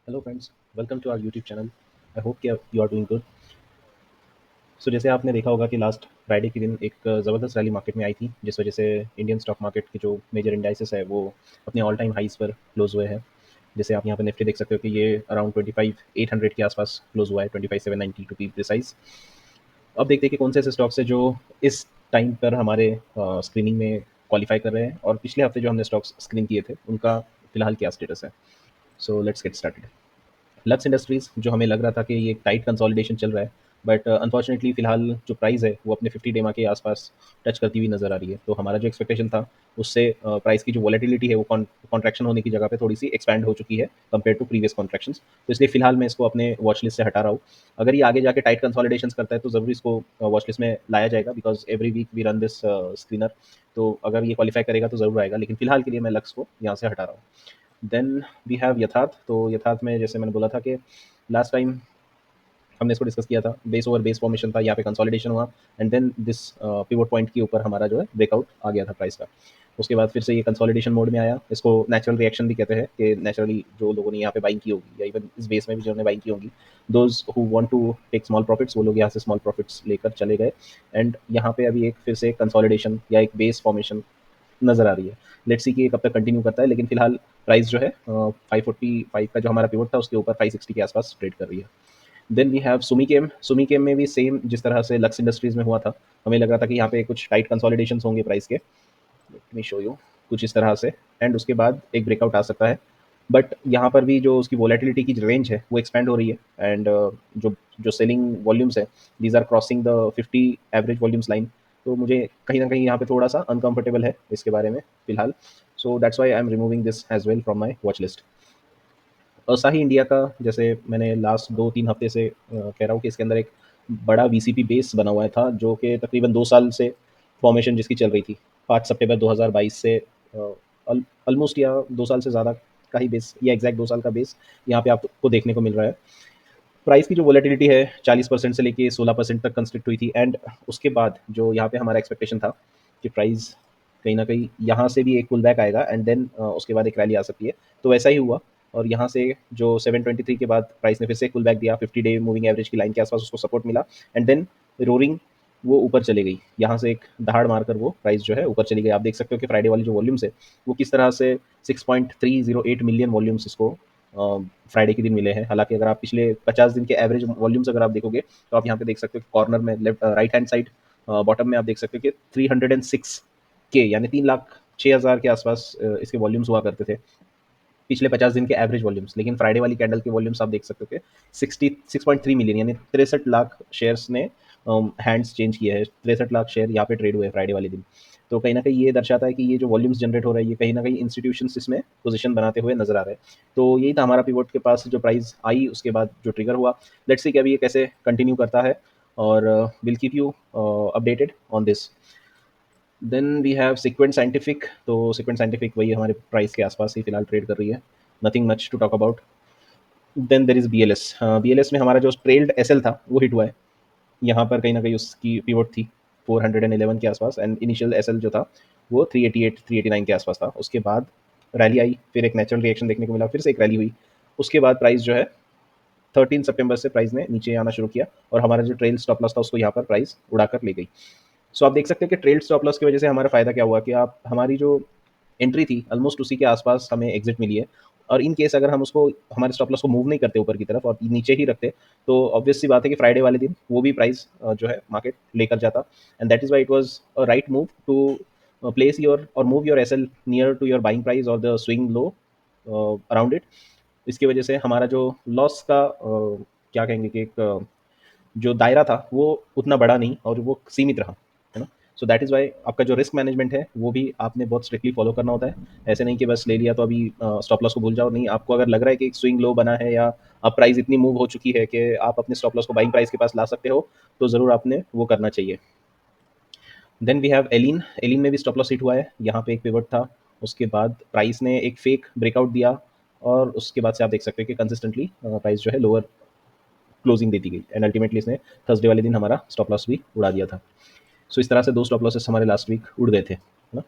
Hello friends, welcome to our YouTube channel. I hope कि you are doing good. So जैसे आपने देखा होगा कि लास्ट फ्राइडे के दिन एक ज़बरदस्त रैली मार्केट में आई थी, जिस वजह से इंडियन स्टॉक मार्केट के जो मेजर इंडाइसेस है वो अपने ऑल टाइम हाइस पर क्लोज हुए हैं। जैसे आप यहाँ पर निफ्टी देख सकते हो कि ये अराउंड 25,800 के आसपास क्लोज हुआ है, 25,790 टू बी प्रिसाइज। अब देखते हैं कि कौन से ऐसे स्टॉक्स है जो इस टाइम पर हमारे स्क्रीनिंग में क्वालिफाई कर रहे हैं, और पिछले हफ्ते जो हमने स्टॉक्स स्क्रीन किए थे उनका फिलहाल क्या स्टेटस है। So let's get started. Lux industries जो हमें लग रहा था कि ये एक टाइट कंसोलिडेशन चल रहा है, बट अनफॉर्चुनेटली फिलहाल जो प्राइस है वो अपने 50 डे मा के आसपास टच करती हुई नज़र आ रही है। तो हमारा जो एक्सपेक्टेशन था उससे प्राइस की जो वॉलेटिलिटी है वो कॉन्ट्रैक्शन होने की जगह पे थोड़ी सी एक्सपैंड हो चुकी है कंपेयर टू प्रीवियस कॉन्ट्रैक्शंस। तो इसलिए फिलहाल मैं इसको अपने वॉच लिस्ट से हटा रहा हूँ। अगर ये आगे जाके टाइट कंसोलिडेशन करता है तो ज़रूर इसको वॉच लिस्ट में लाया जाएगा, because every week we run this screener. तो अगर ये क्वालिफाई करेगा तो ज़रूर आएगा, लेकिन फिलहाल के लिए मैं लक्स को यहाँ से हटा रहा हूँ। देन वी हैव यथार्थ। तो यथार्थ में जैसे मैंने बोला था कि लास्ट टाइम हमने इसको डिस्कस किया था, बेस ओवर बेस फॉर्मेशन था, यहाँ पे कंसोलिडेशन हुआ, and then this pivot point के ऊपर हमारा जो है ब्रेकआउट आ गया था प्राइस का। उसके बाद फिर से ये कंसोलिडेशन मोड में आया। इसको नेचुरल रिएक्शन भी कहते हैं कि नेचुरली जो लोगों ने यहाँ पे बाइंग की होगी या इवन इस बेस में भी जिन्होंने बाइंग की होगी, those who want to take small profits, वो लोग यहाँ से स्मॉल प्रॉफिट्स लेकर चले गए। एंड यहाँ पे अभी एक फिर से कंसोलिडेशन या एक बेस फॉर्मेशन नज़र आ रही है। लेट्स सी कि ये कब तक कंटिन्यू करता है, लेकिन फिलहाल प्राइस जो है 545 का जो हमारा पिवोट था उसके ऊपर 560 के आसपास ट्रेड कर रही है। देन वी हैव सुमी केम। सुमी केम में भी सेम जिस तरह से लक्स इंडस्ट्रीज में हुआ था, हमें लग रहा था कि यहाँ पे कुछ टाइट कंसोलिडेशन होंगे प्राइस के। Let me show you. कुछ इस तरह से, एंड उसके बाद एक ब्रेकआउट आ सकता है। बट यहाँ पर भी जो उसकी वोलेटिलिटी की रेंज है वो एक्सपेंड हो रही है, एंड जो जो सेलिंग वॉल्यूम्स है these are crossing the 50 average volumes line. तो मुझे कहीं ना कहीं यहाँ पे थोड़ा सा अनकंफर्टेबल है इसके बारे में फिलहाल। So that's why I am removing this as well from my watch list. Asahi India का, जैसे मैंने लास्ट 2-3 हफ्ते से कह रहा हूँ कि इसके अंदर एक बड़ा वीसीपी बेस बना हुआ था, जो कि तकरीबन 2 साल से फॉर्मेशन जिसकी चल रही थी। 5 सितंबर 2022 से ऑलमोस्ट, या 2 साल से ज़्यादा का ही बेस, या एग्जैक्ट 2 साल का बेस यहाँ पे आपको देखने को मिल रहा है। प्राइस की जो वोलेटिलिटी है 40% से लेके 16% तक कंस्ट्रक्ट हुई थी, एंड उसके बाद जो यहाँ पे हमारा एक्सपेक्टेशन था कि प्राइस कहीं ना कहीं यहाँ से भी एक पुल बैक आएगा, एंड देन उसके बाद एक रैली आ सकती है। तो वैसा ही हुआ, और यहाँ से जो 723 के बाद प्राइस ने फिर से एक पुल बैक दिया, 50 डे मूविंग एवरेज की लाइन के आसपास उसको सपोर्ट मिला, एंड देन रोरिंग वो ऊपर चली गई। यहाँ से एक दहाड़ मारकर वो प्राइस जो है ऊपर चली गई। आप देख सकते हो कि फ्राइडे वाली जो वॉल्यूम्स है वो किस तरह से 6.308 मिलियन वॉल्यूम्स इसको फ्राइडे के दिन मिले हैं। हालांकि अगर आप पिछले 50 दिन के एवरेज वॉल्यूम्स अगर आप देखोगे तो आप यहाँ पे देख सकते हो कि कॉर्नर में left right hand side bottom में आप देख सकते हो कि 306 के, यानी 3,06,000 के आसपास इसके वॉल्यूम्स हुआ करते थे पिछले 50 दिन के एवरेज वॉल्यूम्स। लेकिन फ्राइडे वाली कैंडल के वॉल्यूम्स आप देख सकते हो कि 66.3 मिलियन, यानी 63 लाख शेयर्स ने हैंड्स चेंज किए हैं। 63 लाख शेयर यहाँ पे ट्रेड हुए फ्राइडे वाले दिन। तो कहीं ना कहीं ये दर्शाता है कि ये जो वॉल्यूम्स जनरेट हो रहा है ये कहीं ना कहीं इंस्टीट्यूशंस इसमें पोजीशन बनाते हुए नजर आ रहे हैं। तो यही था हमारा पिवोट के पास जो प्राइस आई उसके बाद जो ट्रिगर हुआ। लेट्स सी कि अभी ये कैसे कंटिन्यू करता है, और will keep you updated on this. Then we have Sequent Scientific. तो सीक्वेंट साइंटिफिक वही हमारे प्राइस के आसपास ही फिलहाल ट्रेड कर रही है। Nothing much to talk about. Then there is B L S. B L S में हमारा जो ट्रेल्ड एस एल था वो हिट हुआ है। यहाँ पर कहीं ना कहीं उसकी पिवोट थी 411 के आसपास, एंड इनिशियल एस एल जो था वो 388 389 के आसपास था। उसके बाद रैली आई, फिर एक नेचुरल रिएक्शन देखने को मिला, फिर से एक रैली हुई। उसके बाद प्राइस जो है 13 सितंबर से प्राइस ने नीचे आना शुरू किया, और हमारा जो ट्रेल स्टॉप लॉस था उसको यहाँ पर प्राइस उड़ाकर ले गई। सो आप देख सकते हैं कि ट्रेल स्टॉप लॉस की वजह से हमारा फायदा क्या हुआ कि आप हमारी जो एंट्री थी ऑलमोस्ट उसी के आसपास हमें एग्जिट मिली है। और इन केस अगर हम उसको हमारे स्टॉप लॉस को मूव नहीं करते ऊपर की तरफ और नीचे ही रखते, तो ऑब्वियस सी बात है कि फ्राइडे वाले दिन वो भी प्राइस जो है मार्केट लेकर जाता। And that is why it was a right move to place your or move your S L near to your buying price or the swing low around it. इसकी वजह से हमारा जो लॉस का क्या कहेंगे कि एक जो दायरा था वो उतना बड़ा नहीं और वो सीमित रहा, है ना। सो दैट इज़ वाई आपका जो रिस्क मैनेजमेंट है वो भी आपने बहुत स्ट्रिक्टली फॉलो करना होता है। ऐसे नहीं कि बस ले लिया तो अभी स्टॉप लॉस को भूल जाओ। नहीं, आपको अगर लग रहा है कि एक स्विंग लो बना है या अब प्राइस इतनी मूव हो चुकी है कि आप अपने स्टॉप लॉस को बाइंग प्राइस के पास ला सकते हो, तो ज़रूर आपने वो करना चाहिए। Then we have Elin. Elin में भी स्टॉप लॉस हिट हुआ है। यहाँ पे एक पिवट था, उसके बाद प्राइस ने एक फेक ब्रेकआउट दिया, और उसके बाद से आप देख सकते हैं कि कंसिस्टेंटली प्राइस जो है लोअर क्लोजिंग देती गई, एंड अल्टीमेटली इसने थर्सडे वाले दिन हमारा स्टॉप लॉस भी उड़ा दिया था। सो इस तरह से 2 स्टॉप लॉसेस हमारे लास्ट वीक उड़ गए थे, है ना।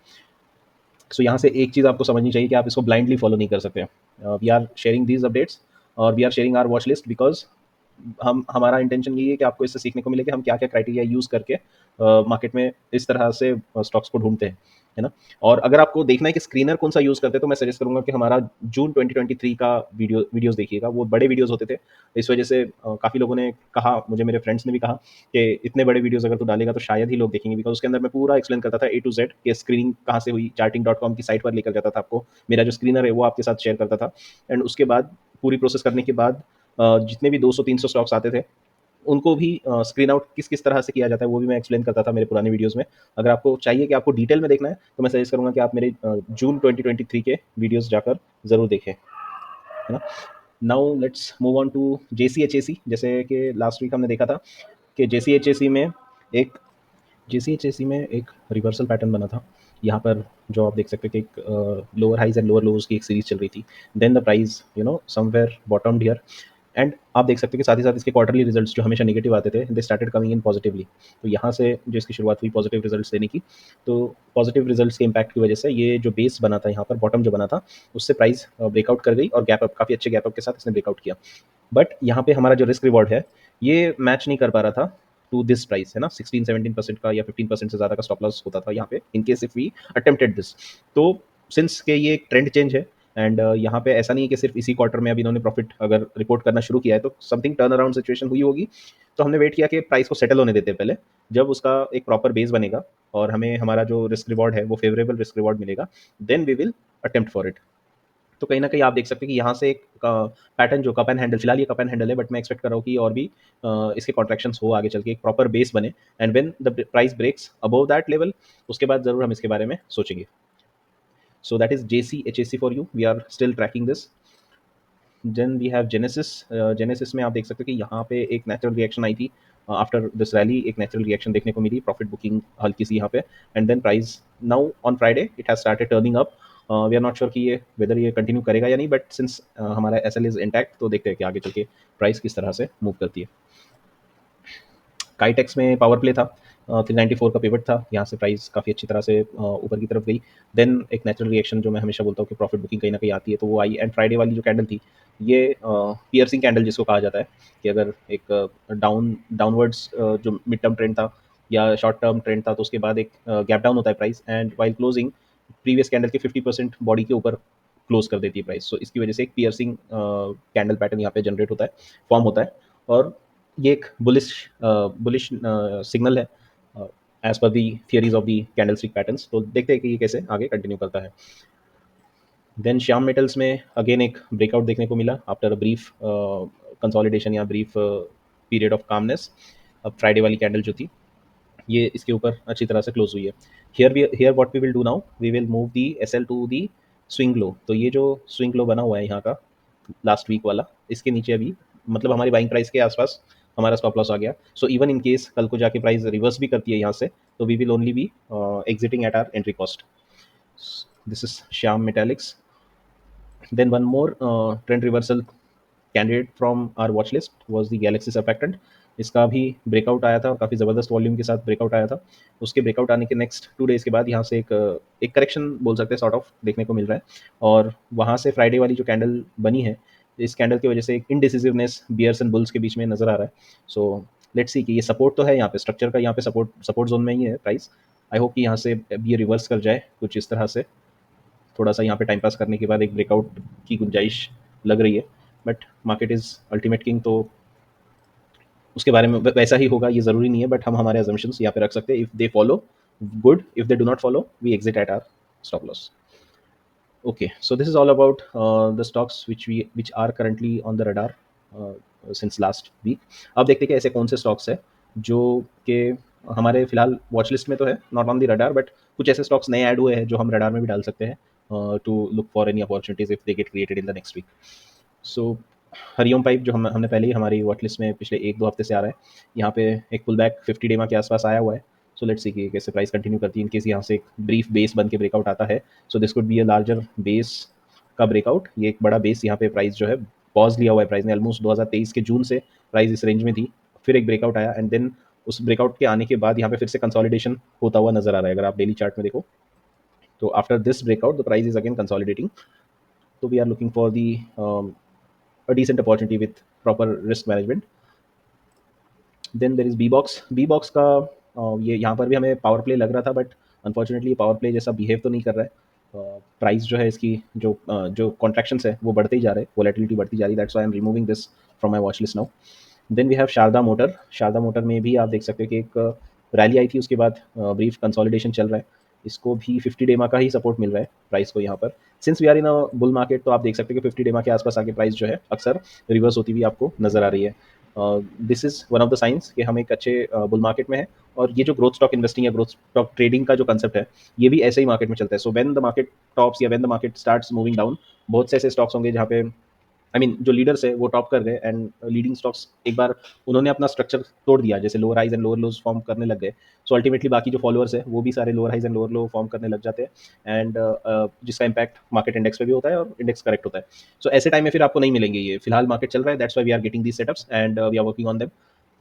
सो यहाँ से एक चीज़ आपको समझनी चाहिए कि आप इसको ब्लाइंडली फॉलो नहीं कर सकते। We are sharing these updates और we are sharing our watch list because हम हमारा इंटेंशन यही है कि आपको इससे सीखने को मिले कि हम क्या क्या क्राइटेरिया यूज़ करके मार्केट में इस तरह से स्टॉक्स को ढूंढते हैं, है ना। और अगर आपको देखना है कि स्क्रीनर कौन सा यूज़ करते हैं, तो मैं सजेस्ट करूंगा कि हमारा जून 2023 का वीडियोस देखिएगा। वो बड़े वीडियोस होते थे, इस वजह से काफ़ी लोगों ने कहा, मुझे मेरे फ्रेंड्स ने भी कहा कि इतने बड़े वीडियोस अगर तू डालेगा तो शायद ही लोग देखेंगे, बिकॉज उसके अंदर मैं पूरा एक्सप्लेन करता था A to Z कि स्क्रीनिंग कहाँ से हुई, charting.com की साइट पर लेकर जाता था आपको, मेरा जो स्क्रीनर है वो आपके साथ शेयर करता था। एंड उसके बाद पूरी प्रोसेस करने के बाद जितने भी 200-300 स्टॉक्स आते थे उनको भी स्क्रीन आउट किस किस तरह से किया जाता है वो भी मैं एक्सप्लेन करता था मेरे पुराने वीडियोस में। अगर आपको चाहिए कि आपको डिटेल में देखना है तो मैं सजेस्ट करूंगा कि आप मेरे जून 2023 के वीडियोस जाकर ज़रूर देखें, है ना। Now let's move on to JCHAC। जैसे कि लास्ट वीक हमने देखा था कि एक JCHAC में एक रिवर्सल पैटर्न बना था। यहाँ पर जो आप देख सकते हैं कि एक lower highs and lower lows की एक सीरीज चल रही थी। Then the price somewhere bottomed here, and आप देख सकते हैं कि साथ ही साथ इसके क्वार्टरली रिजल्ट्स जो हमेशा नेगेटिव आते थे, they started coming in positively. तो यहाँ से जो इसकी शुरुआत हुई पॉजिटिव रिजल्ट्स देने की, तो पॉजिटिव रिजल्ट्स के इम्पैक्ट की वजह से ये जो बेस बना था यहाँ पर, बॉटम जो बना था, उससे प्राइस ब्रेकआउट कर गई और गैप अप, काफ़ी अच्छे गैप अप के साथ इसने ब्रेकआउट किया। बट यहाँ पे हमारा जो रिस्क रिवॉर्ड है ये मैच नहीं कर पा रहा था टू दिस प्राइस, है ना। 16-17% का या 15% से ज़्यादा का स्टॉप लॉस होता था यहाँ पे in case if we attempted this. तो सिंस के ये एक ट्रेंड चेंज है, एंड यहाँ पे ऐसा नहीं है कि सिर्फ इसी क्वार्टर में अब इन्होंने प्रॉफिट अगर रिपोर्ट करना शुरू किया है तो समथिंग टर्न अराउंड सिचुएशन हुई होगी। तो हमने वेट किया कि प्राइस को सेटल होने देते हैं पहले, जब उसका एक प्रॉपर बेस बनेगा और हमें हमारा जो रिस्क रिवॉर्ड है वो फेवरेबल रिस्क रिवॉर्ड मिलेगा, then we will attempt for it. तो कहीं न कहीं आप देख सकते हैं कि यहाँ से एक पैटर्न जो कप एंड हैंडल, फिलहाल ये कप एंड हैंडल है, बट मैं एक्सपेक्ट कर रहा हूँ कि और भी इसके कॉन्ट्रैक्शंस हो आगे चल के, एक प्रॉपर बेस बने, and when the price breaks above that level, उसके बाद ज़रूर हम इसके बारे में सोचेंगे। So that is JCHAC for you, we are still tracking this. Then we have Genesys. Genesys में आप देख सकते हैं कि यहाँ पे एक नेचुरल रिएक्शन आई थी आफ्टर दिस रैली, एक नेचुरल रिएक्शन देखने को मिली, प्रॉफिट बुकिंग हल्की सी यहाँ पे, and then price now on Friday it has started turning up. We are not sure कि ये वेदर ये कंटिन्यू करेगा या नहीं, बट सिंस हमारा SL इज इंटैक्ट, तो देखते हैं कि आगे चल के प्राइस किस तरह से मूव करती है। काइटेक्स में पावर प्ले था, 394 का पिवट था, यहाँ से प्राइस काफ़ी अच्छी तरह से ऊपर की तरफ गई। देन एक नेचुरल रिएक्शन जो मैं हमेशा बोलता हूँ कि प्रॉफिट बुकिंग कहीं ना कहीं आती है, तो वो आई, एंड फ्राइडे वाली जो कैंडल थी ये पियर्सिंग कैंडल जिसको कहा जाता है, कि अगर एक डाउनवर्ड्स जो मिड टर्म ट्रेंड था या शॉर्ट टर्म ट्रेंड था, तो उसके बाद एक गैप डाउन होता है price, and while closing previous candle के 50% बॉडी के ऊपर क्लोज कर देती है प्राइस। सो इसकी वजह से एक पियर्सिंग कैंडल पैटर्न यहाँ पे जनरेट होता है, फॉर्म होता है, और ये एक बुलिश सिग्नल है as per the theories of the candle stick patterns. तो देखते हैं कि ये कैसे आगे कंटिन्यू करता है। देन श्याम मेटल्स में अगेन एक ब्रेकआउट देखने को मिला आफ्टर अ ब्रीफ कंसोलिडेशन या ब्रीफ पीरियड ऑफ कामनेस। अब फ्राइडे वाली कैंडल जो थी ये इसके ऊपर अच्छी तरह से क्लोज हुई है। Here what we will do now, we will move the SL to the swing low. तो ये जो स्विंग लो बना हुआ है यहाँ का लास्ट वीक वाला, इसके नीचे अभी मतलब हमारी बाइंग प्राइस के आसपास हमारा स्टॉप लॉस आ गया। सो इवन इन केस कल को जाके प्राइस रिवर्स भी करती है यहाँ से, तो we will only be exiting at our entry cost. This is Shyam Metalics. Then one more trend reversal candidate from our watch list was the Galaxy Surfactant। इसका भी ब्रेकआउट आया था और काफ़ी ज़बरदस्त वॉल्यूम के साथ ब्रेकआउट आया था। उसके ब्रेकआउट आने के नेक्स्ट 2 डेज़ के बाद यहाँ से एक करेक्शन बोल सकते हैं सॉर्ट ऑफ देखने को मिल रहा है, और वहाँ से फ्राइडे वाली जो कैंडल बनी है, इस कैंडल की वजह से एक इनडिसिसिवनेस बियर्स एंड बुल्स के बीच में नज़र आ रहा है। सो लेट्स सी कि ये सपोर्ट तो है यहाँ पे, स्ट्रक्चर का यहाँ पे सपोर्ट जोन में ही है प्राइस। आई होप कि यहाँ से अब ये रिवर्स कर जाए कुछ इस तरह से, थोड़ा सा यहाँ पे टाइम पास करने के बाद एक ब्रेकआउट की गुंजाइश लग रही है। But market is ultimate king, तो उसके बारे में वैसा ही होगा ये ज़रूरी नहीं है, बट हम हमारे अजम्पशंस यहाँ पे रख सकते हैं। If they follow good, if they do not follow we exit at our stop loss. Okay, so this is all about the stocks which are currently on the radar since last week। अब देखते हैं कि ऐसे कौन से stocks है जो कि हमारे फिलहाल वॉच लिस्ट में तो है, not on the radar, but कुछ ऐसे स्टॉक्स नए ऐड हुए हैं जो हम रडार में भी डाल सकते हैं to look for any opportunities if they get created in the next week. So Hariom Pipe जो हमने पहले ही हमारी वॉच लिस्ट में पिछले 1-2 हफ्ते से आ रहा है, यहाँ पे एक पुल बैक 50 डेमा के आसपास आया हुआ है। सो लेट्स सी कि कैसे प्राइस कंटिन्यू करती है। इन केस यहाँ से एक ब्रीफ बेस बन के ब्रेकआउट आता है, so this could be a larger base का ब्रेकआउट। ये एक बड़ा बेस यहाँ पे प्राइस जो है पॉज लिया हुआ है प्राइस ने, ऑलमोस्ट 2023 के जून से प्राइस इस रेंज में थी, फिर एक ब्रेकआउट आया, एंड देन उस ब्रेकआउट के आने के बाद यहाँ पे फिर से कंसोलिडेशन होता हुआ नजर आ रहा है। अगर आप डेली चार्ट में देखो तो after this breakout the price is again consolidating. तो we are looking for the a decent opportunity with proper risk management. Then there is B box. B box का ये यहाँ पर भी हमें पावर प्ले लग रहा था, बट अनफॉर्चुनेटली पावर प्ले जैसा बिहेव तो नहीं कर रहा है। प्राइस जो है इसकी जो कॉन्ट्रैक्शंस है वो बढ़ते ही जा रहे हैं, वोलेटिलिटी बढ़ती जा रही है, that's why I am removing this from my watch list now. Then we have Sharda Motor. Sharda Motor में भी आप देख सकते हो कि एक रैली आई थी, उसके बाद ब्रीफ कंसोलिडेशन चल रहा है। इसको भी 50 डेमा का ही सपोर्ट मिल रहा है प्राइस को यहाँ पर। Since we are in a bull market, तो आप देख सकते हो कि 50 डेमा के आसपास आके प्राइस जो है अक्सर रिवर्स होती हुई आपको नजर आ रही है। This is one of the science कि हम एक अच्छे बुल मार्केट में है। और ये जो ग्रोथ स्टॉक इन्वेस्टिंग या ग्रोथ स्टॉक ट्रेडिंग का जो कंसेप्ट है, ये भी ऐसे ही मार्केट में चलता है। So when the market tops या when the market starts moving down, बहुत से ऐसे स्टॉक्स होंगे जहाँ पे जो लीडर्स है वो टॉप कर गए, एंड लीडिंग स्टॉक्स एक बार उन्होंने अपना स्ट्रक्चर तोड़ दिया, जैसे lower highs and lower lows form करने लग गए। सो अल्टीमेटली बाकी जो फॉलोअर्स है वो भी सारे lower highs and lower low form करने लग जाते हैं, एंड जिसका इम्पैक्ट मार्केट इंडेक्स पे भी होता है और इंडेक्स करेक्ट होता है। सो ऐसे टाइम में फिर आपको नहीं मिलेंगे ये। फिलहाल मार्केट चल रहा है, that's why we are getting these setups and we are working on them.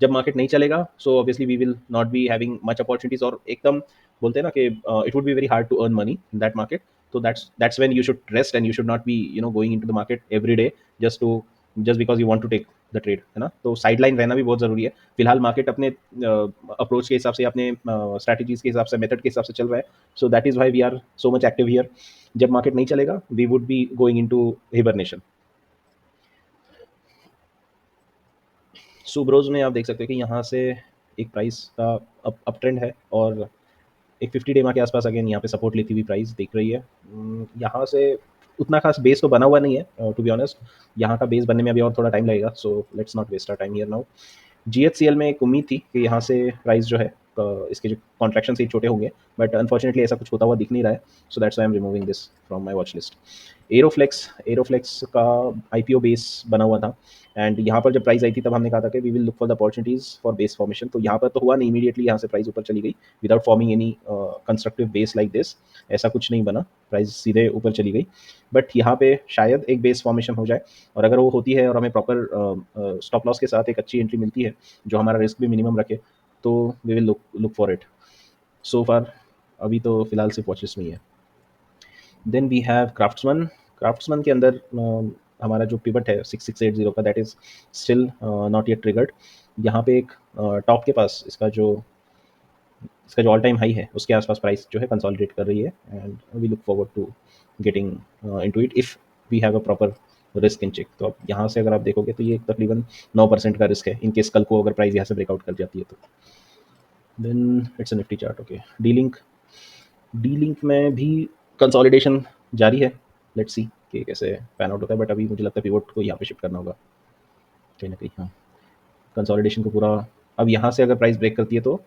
जब मार्केट नहीं चलेगा, so obviously we will not be having much opportunities, और एकदम बोलते हैं ना कि it would be very hard to earn money in that market. So that's when you should rest and you should not be going into the market every day just because you want to take the trade, है ना। तो sideline रहना भी बहुत ज़रूरी है। फिलहाल market अपने अप्रोच के हिसाब से, अपने स्ट्रैटेजीज के हिसाब से, मेथड के हिसाब से चल रहा है। So that is why we are so much active here. जब मार्केट नहीं चलेगा, we would be going into hibernation. सुब्रोज में आप देख सकते हैं कि यहाँ से एक प्राइस का अप ट्रेंड है, और एक 50 डेमा के आसपास अगेन यहाँ पे सपोर्ट लेती हुई प्राइस दिख रही है। यहाँ से उतना खास बेस तो बना हुआ नहीं है, टू बी ऑनेस्ट। यहाँ का बेस बनने में अभी और थोड़ा टाइम लगेगा, so let's not waste our time here now. GHCL में एक उम्मीद थी कि यहाँ से प्राइस जो है इसके जो कॉन्ट्रैक्शन से छोटे होंगे, बट अनफॉर्चुनेटली ऐसा कुछ होता हुआ दिख नहीं रहा है। So that's I am removing this from my watch list. Aeroflex. Aeroflex का आईपीओ बेस बना हुआ था, एंड यहाँ पर जब प्राइस आई थी तब हमने कहा था कि we will look for the opportunities for base formation. तो यहाँ पर तो हुआ नहीं, इमीडिएटली यहाँ से प्राइस ऊपर चली गई without forming any constructive base like this. ऐसा कुछ नहीं बना, प्राइस सीधे ऊपर चली गई। बट यहाँ पे शायद एक बेस फॉर्मेशन हो जाए, और अगर वो होती है और हमें प्रॉपर स्टॉप लॉस के साथ एक अच्छी एंट्री मिलती है जो हमारा रिस्क भी मिनिमम रखे, तो we will look for it. So far अभी तो फिलहाल सिर्फ वॉचेस में ही है। Then we have Craftsman. Craftsman के अंदर हमारा जो पिवट है 6680 का, that is still not yet triggered. यहाँ पे एक टॉप के पास इसका जो ऑल टाइम हाई है उसके आसपास प्राइस जो है कंसोलिडेट कर रही है, and we look forward to getting into it if we have a proper risk in check. तो अब यहाँ से अगर आप देखोगे तो ये तकरीबन 9% का रिस्क है, इन केस कल को अगर प्राइस यहाँ से ब्रेकआउट कर जाती है तो। Then it's a Nifty chart. Okay, D Link. D Link में भी कंसोलिडेशन जारी है। लेट्स सी कि कैसे पैन आउट होता है, बट अभी मुझे लगता है पिवोट को यहाँ पे शिफ्ट करना होगा कहीं ना कहीं। हाँ, कंसोलिडेशन को पूरा, अब यहाँ से अगर प्राइस ब्रेक करती है तो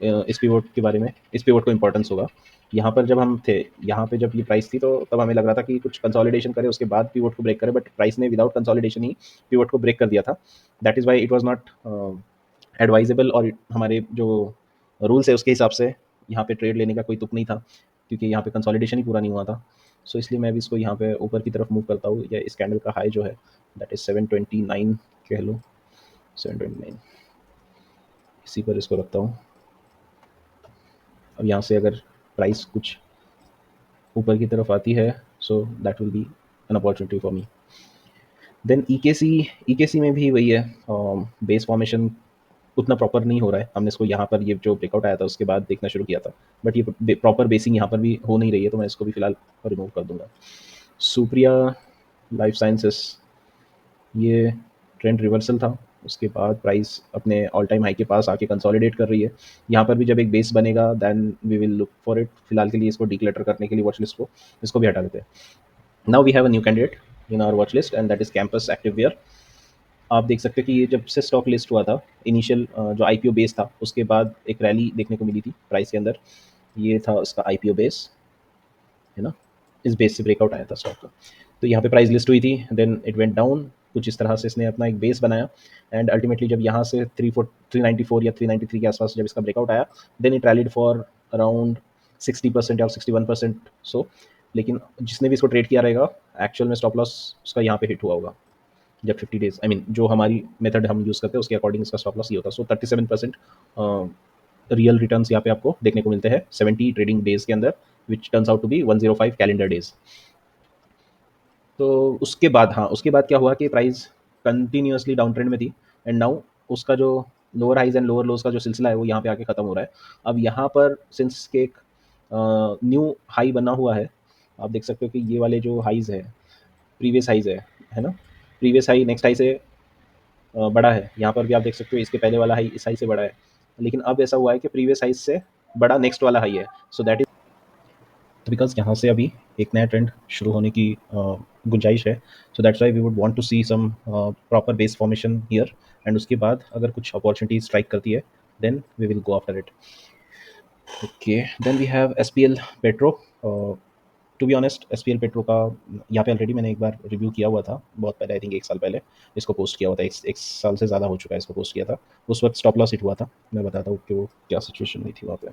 इस पिवोट के बारे में, इस पिवोट को इंपॉर्टेंस होगा। यहाँ पर जब हम थे, यहाँ पे जब ये प्राइस थी तो तब हमें लग रहा था कि कुछ कंसोलिडेशन करे उसके बाद पिवोट को ब्रेक करे, बट प्राइस ने विदाउट कंसोलिडेशन ही पिवोट को ब्रेक कर दिया था। That is Y it was not advisable, और हमारे जो रूल्स है उसके हिसाब से यहाँ पे ट्रेड लेने का कोई तुक नहीं था, क्योंकि यहाँ पे कंसोलिडेशन ही पूरा नहीं हुआ था। सो इसलिए मैं भी इसको यहाँ पे ऊपर की तरफ मूव करता हूँ, या इस कैंडल का हाई जो है दैट इज 729 कह लो, 729, इसी पर इसको रखता हूँ। अब यहाँ से अगर प्राइस कुछ ऊपर की तरफ आती है, so that will be an opportunity for me. Then EKC में भी वही है, बेस फॉर्मेशन उतना प्रॉपर नहीं हो रहा है। हमने इसको यहाँ पर, ये जो ब्रेकआउट आया था उसके बाद देखना शुरू किया था, बट ये प्रॉपर बेसिंग यहाँ पर भी हो नहीं रही है, तो मैं इसको भी फिलहाल रिमूव कर दूंगा। सुप्रिया लाइफ साइंसेस, ये ट्रेंड रिवर्सल था, उसके बाद प्राइस अपने ऑल टाइम हाई के पास आके कंसोलिडेट कर रही है। यहाँ पर भी जब एक बेस बनेगा then we will look for it. फिलहाल के लिए इसको डिक्लटर करने के लिए वॉच लिस्ट को इसको भी हटा देते हैं। Now we have a new candidate in our watch list, and that is Campus Activewear. आप देख सकते हैं कि ये जब से स्टॉक लिस्ट हुआ था, इनिशियल जो आईपीओ बेस था उसके बाद एक रैली देखने को मिली थी प्राइस के अंदर। ये था उसका आईपीओ बेस, है ना। इस बेस से ब्रेकआउट आया था स्टॉक का, तो यहाँ पे प्राइस लिस्ट हुई थी, देन इट वेंट डाउन। कुछ इस तरह से इसने अपना एक बेस बनाया, एंड अल्टीमेटली जब यहाँ से 394 या 393 के आसपास जब इसका ब्रेकआउट आया, then it rallied for around 60% या 61%। सो लेकिन जिसने भी इसको ट्रेड किया रहेगा, एक्चुअल में स्टॉप लॉस उसका यहाँ पे हिट हुआ होगा जब 50 डेज, जो हमारी मेथड हम यूज़ करते हैं उसके अकॉर्डिंग इसका स्टॉप लॉस ये होता है। सो 37% रियल रिटर्न्स यहाँ पे आपको देखने को मिलते हैं 70 ट्रेडिंग डेज के अंदर, which turns out to be 105 calendar days. तो उसके बाद हाँ, उसके बाद क्या हुआ कि प्राइस कंटिन्यूअसली डाउन ट्रेंड में थी, एंड नाउ उसका जो lower highs and lower lows का जो सिलसिला है वो यहाँ पे आके ख़त्म हो रहा है। अब यहाँ पर सिंस के एक न्यू हाई बना हुआ है, आप देख सकते हो कि ये वाले जो हाइज है, प्रीवियस हाइज है ना, प्रीवियस हाई नेक्स्ट हाई से बड़ा है। यहाँ पर भी आप देख सकते हो इसके पहले वाला हाई इस हाई से बड़ा है, लेकिन अब ऐसा हुआ है कि प्रीवियस हाई से बड़ा नेक्स्ट वाला हाई है। सो दैट इज तो बिकॉज यहाँ से अभी एक नया ट्रेंड शुरू होने की गुंजाइश है। So that's why we would want to see some proper base formation here, and उसके बाद अगर कुछ अपॉर्चुनिटी स्ट्राइक करती है then we will go after it. Okay, then we have S P L Petro. To be honest S P L Petro का यहाँ पे already मैंने एक बार रिव्यू किया हुआ था, बहुत पहले, आई थिंक 1 साल पहले इसको पोस्ट किया हुआ था। एक साल से ज़्यादा हो चुका है इसको पोस्ट किया था। उस वक्त स्टॉप लॉस हिट हुआ था। मैं बताता हूँ कि वो क्या सिचुएशन हुई थी वहाँ पे।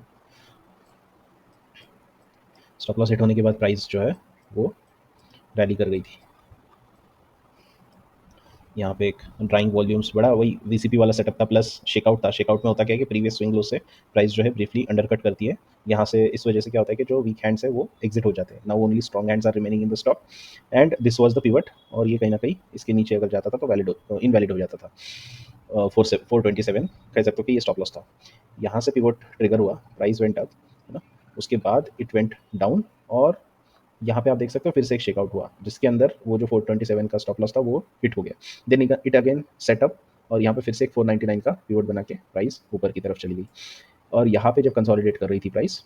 स्टॉप लॉस हिट होने के बाद प्राइस जो है वो रैली कर गई थी। यहाँ पे एक ड्राइंग वॉल्यूम्स बड़ा वही वीसीपी वाला सेटअप था, प्लस शेकआउट था। शेकआउट में होता क्या है कि प्रीवियस स्विंग लो से प्राइस जो है ब्रीफली अंडरकट करती है यहाँ से। इस वजह से क्या होता है कि जो वीक हैंड्स है वो एग्जिट हो जाते हैं। Now only strong hands are remaining in the stock, and this was the pivot. और ये कहीं ना कहीं इसके नीचे अगर जाता था तो वैलिड इनवैलिड हो जाता था। 427 कह सकते हो कि ये स्टॉप लॉस था। यहाँ से पिवट ट्रिगर हुआ, प्राइस वेंट अप, है ना। उसके बाद इट वेंट डाउन, और यहाँ पे आप देख सकते हो फिर से एक शेकआउट हुआ जिसके अंदर वो जो 427 का स्टॉप लॉस था वो हिट हो गया। देन इट अगेन सेटअप, और यहाँ पे फिर से एक 499 का पिवट बना के प्राइस ऊपर की तरफ चली गई। और यहाँ पे जब कंसोलिडेट कर रही थी प्राइस,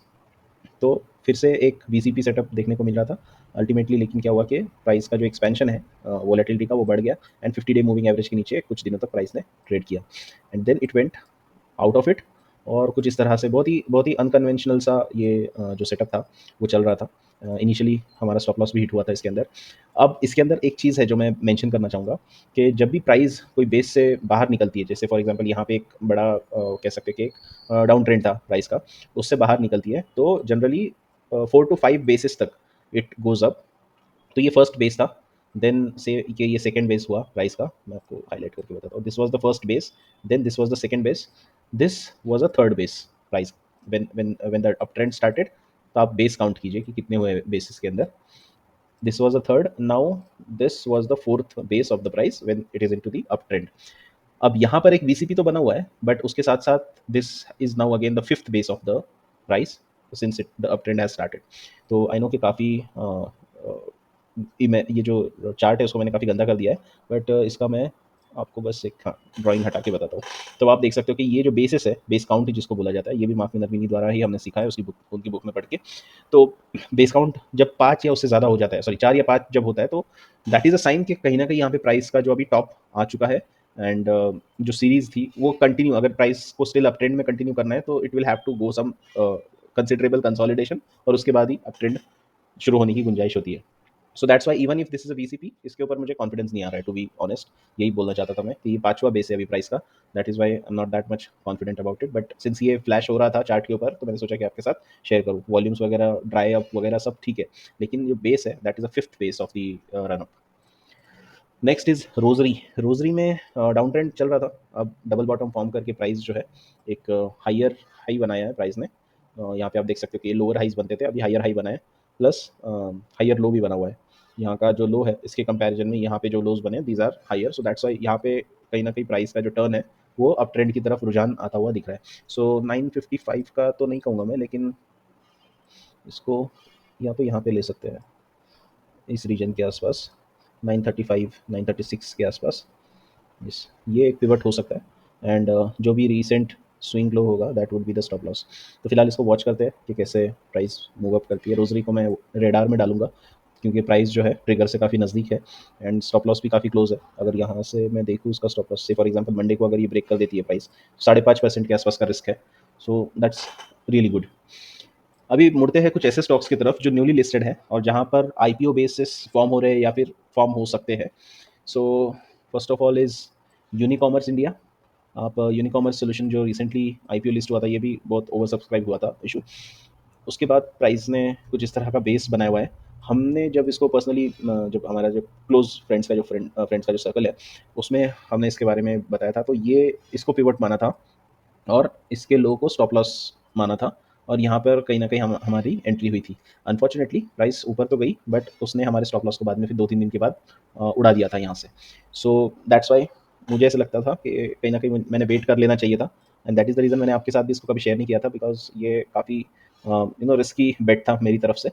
तो फिर से एक वीसीपी सेटअप देखने को मिल रहा था अल्टीमेटली। लेकिन क्या हुआ कि प्राइस का जो एक्सपेंशन है वोलेटिलिटी का वो बढ़ गया, एंड 50 डे मूविंग एवरेज के नीचे कुछ दिनों तक प्राइस ने ट्रेड किया, and then it went out of it. और कुछ इस तरह से बहुत ही अनकन्वेंशनल सा ये जो सेटअप था वो चल रहा था। इनिशियली हमारा स्टॉप लॉस भी हिट हुआ था इसके अंदर। अब इसके अंदर एक चीज़ है जो मैं मेंशन करना चाहूँगा कि जब भी प्राइस कोई बेस से बाहर निकलती है, जैसे फॉर एग्जांपल यहाँ पे एक बड़ा कह सकते हैं कि एक डाउन ट्रेंड था प्राइस का, उससे बाहर निकलती है तो जनरली 4 to 5 बेसिस तक इट गोज अप। तो ये फर्स्ट बेस था। देन से कि ये सेकंड बेस हुआ प्राइस का, मैं आपको हाईलाइट करके बताता हूँ। This was the first base, then this was the second base, this was a third base price. When the up trend started, तो आप बेस काउंट कीजिए कि कितने हुए बेसिस के अंदर। This was the third, now this was the fourth base of the price when it is into the up trend. अब यहाँ पर एक वीसीपी तो बना हुआ है, बट उसके साथ साथ this is now again the fifth base of the price since it the up trend has started. तो आई नो कि काफ़ी ये जो चार्ट है उसको मैंने काफ़ी गंदा कर दिया है, बट इसका मैं आपको बस एक हाँ ड्राइंग हटा के बताता हूँ। तो आप देख सकते हो कि ये जो बेसिस है, बेस काउंट जिसको बोला जाता है, ये भी मार्क नरवीनी द्वारा ही हमने सीखा है उसकी बुक, उनकी बुक में पढ़ के। तो बेस काउंट जब 5 या उससे ज़्यादा हो जाता है, सॉरी 4 या 5 जब होता है, तो दैट इज़ अ साइन कि कहीं ना कहीं यहाँ पे प्राइस का जो अभी टॉप आ चुका है, एंड जो सीरीज थी वो कंटिन्यू, अगर प्राइस को स्टिल अप ट्रेंड में कंटिन्यू करना है तो it will have to go some considerable consolidation, और उसके बाद ही अप ट्रेंड शुरू होने की गुंजाइश होती है। So that's why even if this is a VCP, इसके ऊपर मुझे कॉन्फिडेंस नहीं आ रहा है टू बी ऑनेस्ट। यही बोलना चाहता था मैं कि ये 5वां बेस है अभी प्राइस का। That is why I am not that much confident about it, but since ये फ्लैश हो रहा था चार्ट के ऊपर तो मैंने सोचा कि आपके साथ शेयर करूँ। वॉल्यूम्स वगैरह ड्राई अप वगैरह सब ठीक है, लेकिन जो बेस है that is a fifth base of the run up. Next is rosary. Rosary में डाउन ट्रेंड चल रहा था, अब डबल बॉटम फॉर्म करके प्राइस जो है एक हाई बनाया है प्राइस ने। यहाँ पे आप देख सकते हो कि ये लोअर हाइज बनते थे, अभी हायर हाई बना है, प्लस हायर लो भी बना हुआ है। यहाँ का जो लो है इसके कंपैरिजन में यहाँ पे जो लोज बने these are higher. So that's why यहाँ पे कहीं ना कहीं प्राइस का जो टर्न है वो अप ट्रेंड की तरफ रुझान आता हुआ दिख रहा है। सो 955 का तो नहीं कहूँगा मैं, लेकिन इसको यहाँ पे ले सकते हैं इस रीजन के आसपास, 935 936 के आसपास। यस, ये एक पिवट हो सकता है, एंड जो भी रीसेंट स्विंग लो होगा that would be the stop loss. तो फिलहाल इसको वॉच करते हैं कि कैसे प्राइस मूव अप करती है। रोजरी को मैं रेडार में डालूंगा क्योंकि प्राइस जो है ट्रिगर से काफ़ी नज़दीक है, एंड स्टॉप लॉस भी काफ़ी क्लोज है। अगर यहाँ से मैं देखूँ उसका स्टॉप लॉस, से फॉर एग्जांपल मंडे को अगर ये ब्रेक कर देती है प्राइस, 5.5% के आसपास का रिस्क है। So that's really good. अभी मुड़ते हैं कुछ ऐसे स्टॉक्स की तरफ जो न्यूली लिस्टेड है और जहाँ पर आईपीओ बेसिस फॉर्म हो रहे हैं या फिर फॉर्म हो सकते हैं। So first of all is Unicommerce India. आप यूनिकॉमर्स सोल्यूशन जो रिसेंटली आईपीओ लिस्ट हुआ था, ये भी बहुत ओवर सब्सक्राइब हुआ था इशू। उसके बाद प्राइस ने कुछ इस तरह का बेस बनाया हुआ है। हमने जब इसको पर्सनली जब हमारा जो क्लोज फ्रेंड्स का जो फ्रेंड्स का जो सर्कल है उसमें हमने इसके बारे में बताया था, तो ये इसको पिवट माना था और इसके लो को स्टॉप लॉस माना था। और यहाँ पर कहीं न कहीं हमारी एंट्री हुई थी। अनफॉर्चुनेटली प्राइस ऊपर तो गई, बट उसने हमारे स्टॉप लॉस को बाद में फिर 2-3 दिन के बाद उड़ा दिया था यहाँ से। सो दैट्स व्हाई मुझे ऐसा लगता था कि कहीं न कहीं मैंने वेट कर लेना चाहिए था, and that is the reason मैंने आपके साथ भी इसको कभी शेयर नहीं किया था, बिकॉज़ ये काफ़ी रिस्की बेट था मेरी तरफ से।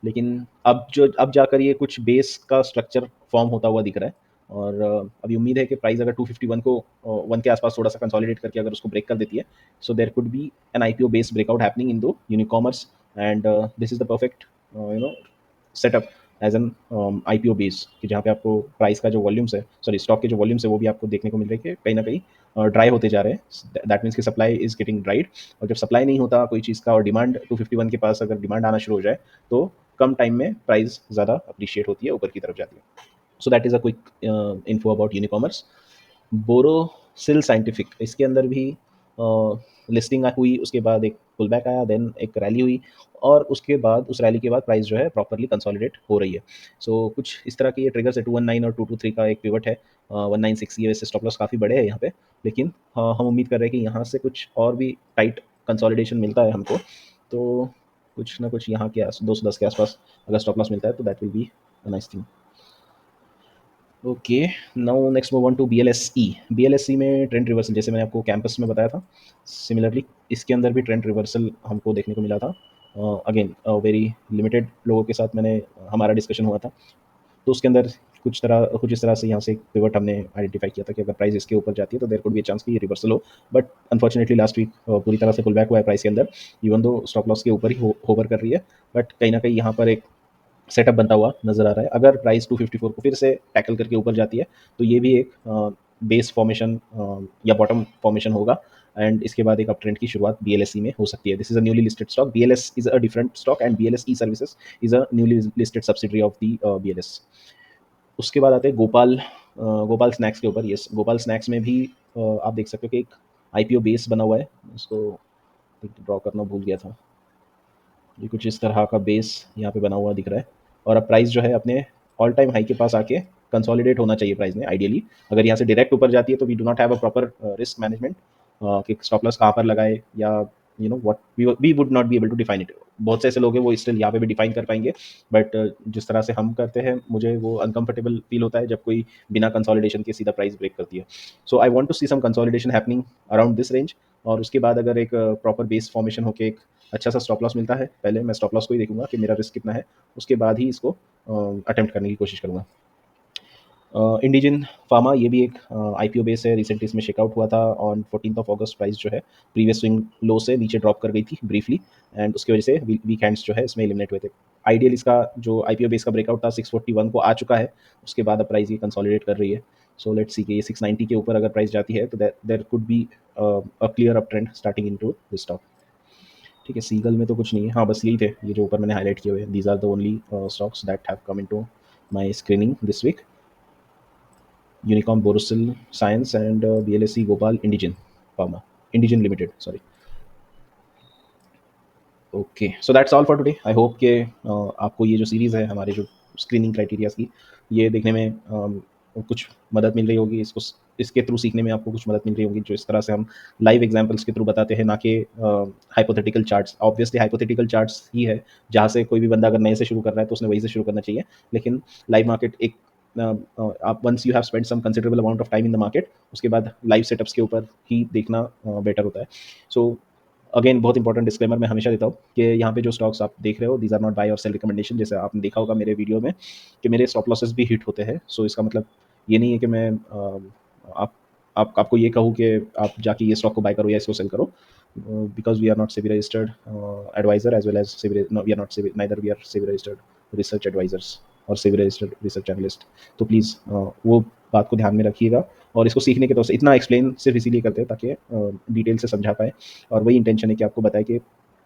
लेकिन अब जाकर ये कुछ बेस का स्ट्रक्चर फॉर्म होता हुआ दिख रहा है, और अभी उम्मीद है कि प्राइस अगर 251 को 1 के आसपास थोड़ा सा कंसोलिडेट करके अगर उसको ब्रेक कर देती है, so there could be an IPO based breakout happening in दो Unicommerce, and this is the perfect setup as an IPO base, कि जहाँ पे आपको प्राइस का जो वॉल्यूम्स है, सॉरी स्टॉक के जो वॉल्यूम्स है, वो भी आपको देखने को मिल रहे हैं कि कहीं ना कहीं ड्राई होते जा रहे हैं। दैट मीन्स कि सप्लाई इज गेटिंग ड्राइड, और जब सप्लाई नहीं होता कोई चीज़ का और डिमांड 251 के पास अगर डिमांड आना शुरू हो जाए, तो कम टाइम में प्राइस ज़्यादा अप्रिशिएट होती है, ऊपर की तरफ जाती है। So that is a quick info about Unicommerce. Borosil scientific, इसके अंदर भी लिस्टिंग हुई, उसके बाद एक पुल बैक आया, देन एक रैली हुई, और उसके बाद उस रैली के बाद प्राइस जो है प्रॉपरली कंसोलिडेट हो रही है। सो कुछ इस तरह की ये ट्रिगर्स है, 219 और 223 का एक पिवट है, 196, ये वैसे स्टॉप लॉस काफ़ी बड़े हैं यहाँ पे, लेकिन हम उम्मीद कर रहे हैं कि यहाँ से कुछ और भी टाइट कंसोलिडेशन मिलता है हमको, तो कुछ ना कुछ यहाँ के 210 के आसपास अगर स्टॉप लॉस मिलता है, तो that will be a nice thing. Okay, now next move on to BLSE. BLSE में ट्रेंड रिवर्सल, जैसे मैंने आपको कैंपस में बताया था, सिमिलरली इसके अंदर भी ट्रेंड रिवर्सल हमको देखने को मिला था। अगेन वेरी लिमिटेड लोगों के साथ मैंने हमारा डिस्कशन हुआ था, तो उसके अंदर कुछ इस तरह से यहाँ से एक पिवट हमने आइडेंटिफाई किया था कि अगर प्राइस इसके ऊपर जाती है तो there could be a chance कि ये रिवर्सल हो, बट अनफॉर्चुनेटली लास्ट वीक पूरी तरह से पुल बैक हुआ है प्राइस के अंदर, इवन दो स्टॉप लॉस के ऊपर ही होवर कर रही है, बट कहीं ना कहीं यहाँ पर एक सेटअप बनता हुआ नज़र आ रहा है। अगर प्राइस 254 को फिर से टैकल करके ऊपर जाती है, तो ये भी एक बेस फॉर्मेशन या बॉटम फॉर्मेशन होगा, एंड इसके बाद एक अप ट्रेंड की शुरुआत बीएलएसई में हो सकती है। This is a newly listed stock, BLS is a different stock, and BLSE services is a newly listed subsidiary of the BLS. उसके बाद आते हैं गोपाल स्नैक्स के ऊपर। यस, गोपाल स्नैक्स में भी आप देख सकते हो कि एक आईपीओ बेस बना हुआ है, इसको ड्रॉ करना भूल गया था। ये कुछ इस तरह का बेस यहाँ पे बना हुआ दिख रहा है, और अब प्राइस जो है अपने ऑल टाइम हाई के पास आके कंसोलिडेट होना चाहिए प्राइस में आइडियली। अगर यहाँ से डायरेक्ट ऊपर जाती है तो we do not have a proper risk management, कि स्टॉप लॉस कहाँ पर लगाए, या what we would not be able to define it. बहुत से ऐसे लोग हैं वो स्टिल यहाँ पे भी डिफाइन कर पाएंगे, बट जिस तरह से हम करते हैं मुझे वो अनकंफर्टेबल फील होता है जब कोई बिना कंसोलिडेशन के सीधा प्राइस ब्रेक करती है। So I want to see some consolidation happening around this range, और उसके बाद अगर एक प्रॉपर बेस फॉर्मेशन होकर एक अच्छा सा स्टॉप लॉस मिलता है, पहले मैं स्टॉप लॉस को ही देखूंगा कि मेरा रिस्क कितना है, उसके बाद ही इसको अटेम्प्ट करने की कोशिश करूंगा। इंडिजिन फार्मा, ये भी एक आईपीओ बेस है, रिसेंटली इसमें चेकआउट हुआ था ऑन 14 ऑफ अगस्त। प्राइस जो है प्रीवियस स्विंग लो से नीचे ड्रॉप कर गई थी ब्रीफली, एंड उसकी वजह से वीक हैंड्स जो है इसमें एलिमिनेट हुए थे। आइडियल इसका जो आईपीओ बेस का ब्रेकआउट था 641 को आ चुका है, उसके बाद अब प्राइस ये कंसोलिडेट कर रही है। सो लेट्स सी कि ये 690 के ऊपर अगर प्राइस जाती है तो there could be a clear up trend starting into this stock. ठीक है, सीगल में तो कुछ नहीं है, हाँ बस यही थे ये जो ऊपर मैंने हाईलाइट किए हुए, these are the only stocks that have come into my screening this week. Unicorn, Borosil science, and BLSE, Gopal, Indegene pharma, Indegene limited, sorry. Okay, so that's all for today. I hope कि आपको ये जो series है हमारे जो screening criterias की, ये देखने में कुछ मदद मिल रही होगी, इसके थ्रू सीखने में आपको कुछ मदद मिल रही होगी, जो इस तरह से हम लाइव एग्जांपल्स के थ्रू बताते हैं, ना कि hypothetical charts. Obviously hypothetical charts ही है, जहाँ से कोई भी बंदा अगर नए से शुरू कर रहा है तो उसने वही से शुरू करना चाहिए, लेकिन लाइव मार्केट एक आप once you have spend some considerable amount of time in the market, उसके बाद लाइव सेटअप्स के ऊपर ही देखना बेटर होता है। सो अगेन बहुत इंपॉर्टेंट डिस्क्लेमर मैं हमेशा देता हूँ कि यहाँ पे जो स्टॉक्स आप देख रहे हो, दीज आर नॉट बाय और सेल रिकमेंडेशन। जैसे आपने देखा होगा मेरे वीडियो में कि मेरे स्टॉप लॉसेस भी हिट होते हैं, सो इसका मतलब ये नहीं है कि मैं आप आपको ये कहूँ कि आप जाके ये स्टॉक को बाय करो या इसको सेल करो, because we are not SEBI registered advisor as well as SEBI, no we are not SEBI, neither we are SEBI registered research advisors और सेबी रजिस्टर्ड रिसर्च एनालिस्ट। तो प्लीज़ वो बात को ध्यान में रखिएगा, और इसको सीखने के तौर से इतना एक्सप्लेन सिर्फ इसीलिए करते हैं ताकि डिटेल से समझा पाए, और वही इंटेंशन है कि आपको बताए कि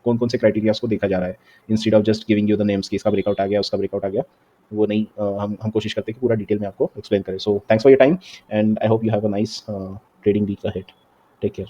कौन कौन से क्राइटेरियाज को देखा जा रहा है, instead of just giving you the names कि इसका ब्रेकआउट आ गया उसका ब्रेकआउट आ गया। वो नहीं, हम कोशिश करते हैं कि पूरा डिटेल में आपको एक्सप्लेन करें। So thanks for your time, and I hope you have a nice trading week ahead. Take care.